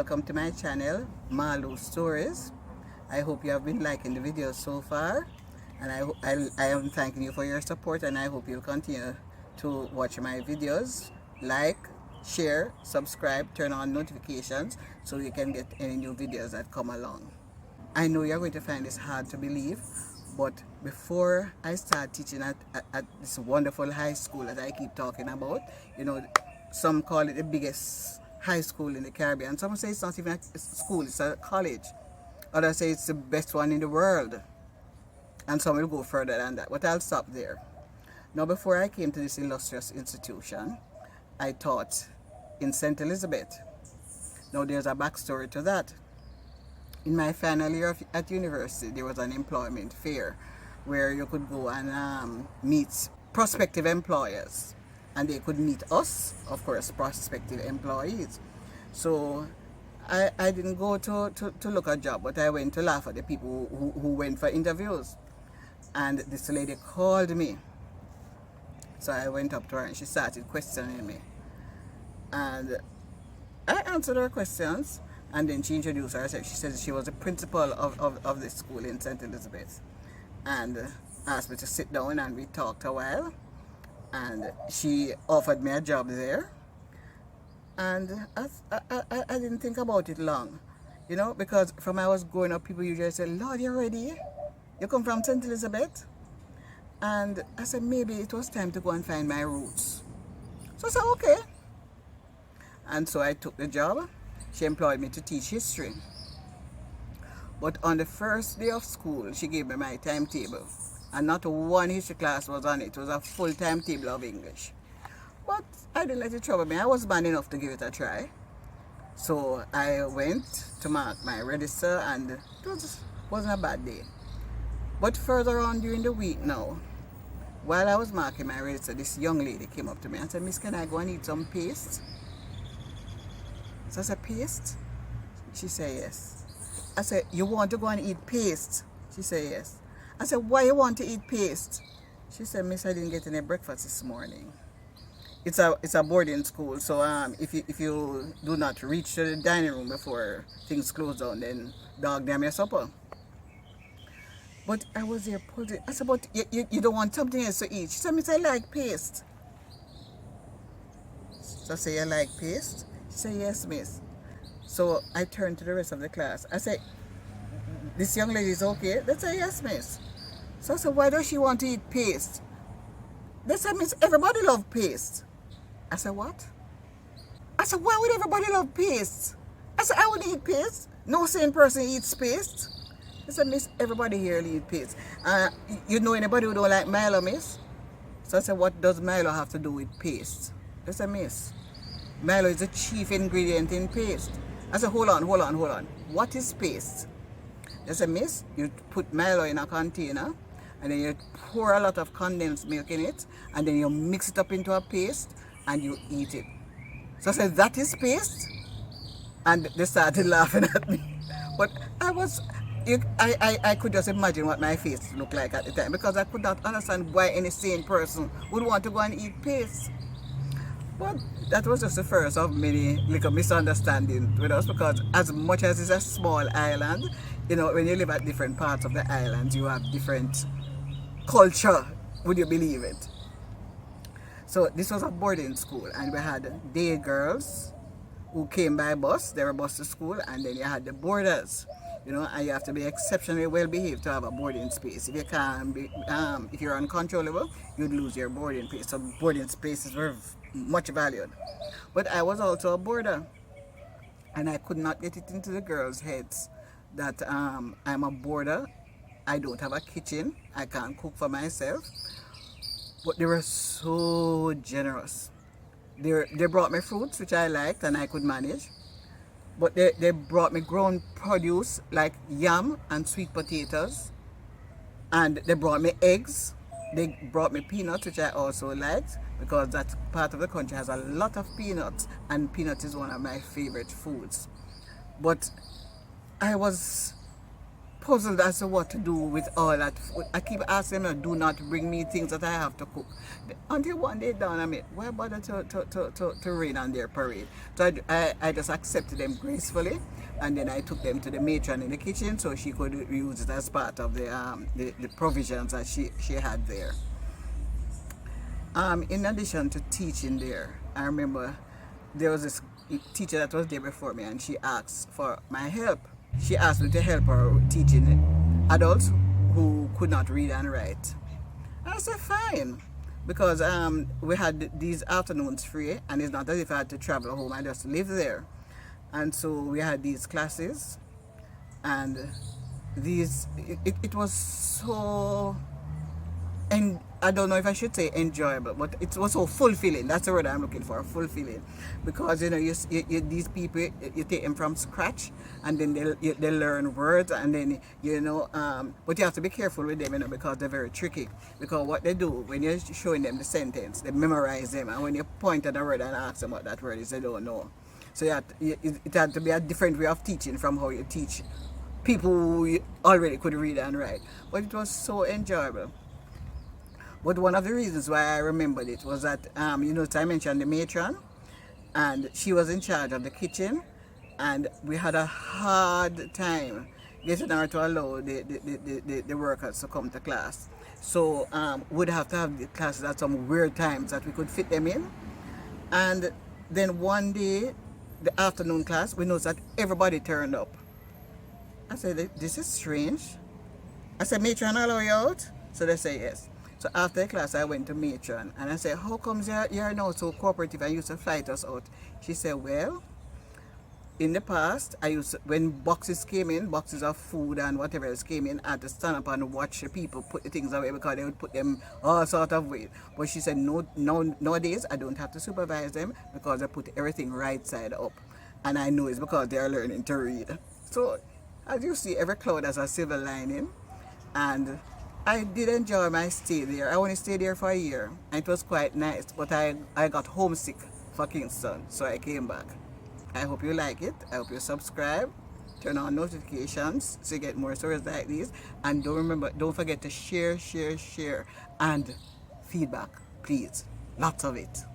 welcome to my channel, Malu Stories. I hope you have been liking the videos so far, and I am thanking you for your support, and I hope you'll continue to watch my videos. Like, share, subscribe, turn on notifications so you can get any new videos that come along. I know you're going to find this hard to believe, but before I start teaching at this wonderful high school that I keep talking about, some call it the biggest high school in the Caribbean. Some say it's not even a school, it's a college. Others say it's the best one in the world. And some will go further than that, but I'll stop there. Now, before I came to this illustrious institution, I taught in St. Elizabeth. Now, there's a backstory to that. In my final year at university, there was an employment fair where you could go and meet prospective employers, and they could meet us, of course, prospective employees. So I didn't go to look at a job, but I went to laugh at the people who went for interviews. And this lady called me. So I went up to her and she started questioning me. And I answered her questions. And then she introduced herself. She said she was the principal of this school in St. Elizabeth. And asked me to sit down, and we talked a while. And she offered me a job there. And I didn't think about it long. Because from I was growing up, people usually say, "Lord, you're ready? You come from St. Elizabeth?" And I said, maybe it was time to go and find my roots. So I said, okay. And so I took the job. She employed me to teach history. But on the first day of school, she gave me my timetable. And not one history class was on it. It was a full timetable of English. But I didn't let it trouble me. I was man enough to give it a try. So I went to mark my register, and it wasn't a bad day. But further on during the week now, while I was marking my register, this young lady came up to me and said, "Miss, can I go and eat some paste?" So I said, "Paste?" She said, "Yes." I said, "You want to go and eat paste?" She said, "Yes." I said, "Why you want to eat paste?" She said, "Miss, I didn't get any breakfast this morning." It's a boarding school, so if you do not reach to the dining room before things close down, then dog damn your supper. But I was there puzzled. I said, "But you don't want something else to eat?" She said, "Miss, I like paste." So I said, "You like paste?" She said, "Yes, miss." So I turned to the rest of the class. I said, "This young lady is okay?" They said, "Yes, miss." So I said, "Why does she want to eat paste?" They said, "Miss, everybody loves paste." I said, "What?" I said, "Why would everybody love paste?" I said, "I would eat paste. No sane person eats paste." I said, "Miss, everybody here eats paste. You know anybody who don't like Milo, miss?" So I said, "What does Milo have to do with paste?" They said, "Miss, Milo is the chief ingredient in paste." I said, hold on. What is paste?" They said, "Miss, you put Milo in a container, and then you pour a lot of condensed milk in it, and then you mix it up into a paste, and you eat it." So I said, "That is paste?" And they started laughing at me. But I could just imagine what my face looked like at the time, because I could not understand why any sane person would want to go and eat paste. But that was just the first of many little misunderstandings with us, because as much as it's a small island, when you live at different parts of the island, you have different culture, would you believe it? So this was a boarding school, and we had day girls who came by bus. They were bused to school, and then you had the boarders, and you have to be exceptionally well behaved to have a boarding space. If you can't be, if you're uncontrollable, you'd lose your boarding place. So boarding spaces were much valued. But I was also a boarder, and I could not get it into the girls' heads that I'm a boarder. I don't have a kitchen. I can't cook for myself. But they were so generous. They brought me fruits, which I liked and I could manage. But they brought me grown produce like yam and sweet potatoes. And they brought me eggs. They brought me peanuts, which I also liked, because that part of the country has a lot of peanuts, and peanuts is one of my favorite foods. But I was puzzled as to what to do with all that food. I keep asking them, do not bring me things that I have to cook. Until one day down, I mean, why bother to rain on their parade? So I just accepted them gracefully, and then I took them to the matron in the kitchen so she could use it as part of the provisions that she had there. In addition to teaching there, I remember there was this teacher that was there before me, and she asked for my help. She asked me to help her teaching adults who could not read and write. And I said, fine. Because we had these afternoons free, and it's not as if I had to travel home, I just live there. And so we had these classes, and it was so, and I don't know if I should say enjoyable, but it was so fulfilling. That's the word I'm looking for, fulfilling. Because these people, you take them from scratch, and then they learn words, and then but you have to be careful with them, because they're very tricky. Because what they do when you're showing them the sentence, they memorize them, and when you point at a word and ask them what that word is, they don't know. So it had to be a different way of teaching from how you teach people who already could read and write. But it was so enjoyable. But one of the reasons why I remembered it was that, I mentioned the matron, and she was in charge of the kitchen, and we had a hard time getting her to allow the workers to come to class. So we'd have to have the classes at some weird times that we could fit them in. And then one day, the afternoon class, we noticed that everybody turned up. I said, this is strange. I said, matron, allow you out? So they say yes. So after the class, I went to matron, and I said, how comes you're now so cooperative and used to flight us out? She said, well, in the past, when boxes came in, boxes of food and whatever else came in, I had to stand up and watch the people put the things away, because they would put them all sort of way. But she said, no, nowadays, I don't have to supervise them, because I put everything right side up. And I know it's because they're learning to read. So, as you see, every cloud has a silver lining. And I did enjoy my stay there. I only stayed there for a year, and it was quite nice, but I got homesick for Kingston, so I came back. I hope you like it. I hope you subscribe, turn on notifications so you get more stories like these, and don't forget to share, and feedback, please. Lots of it.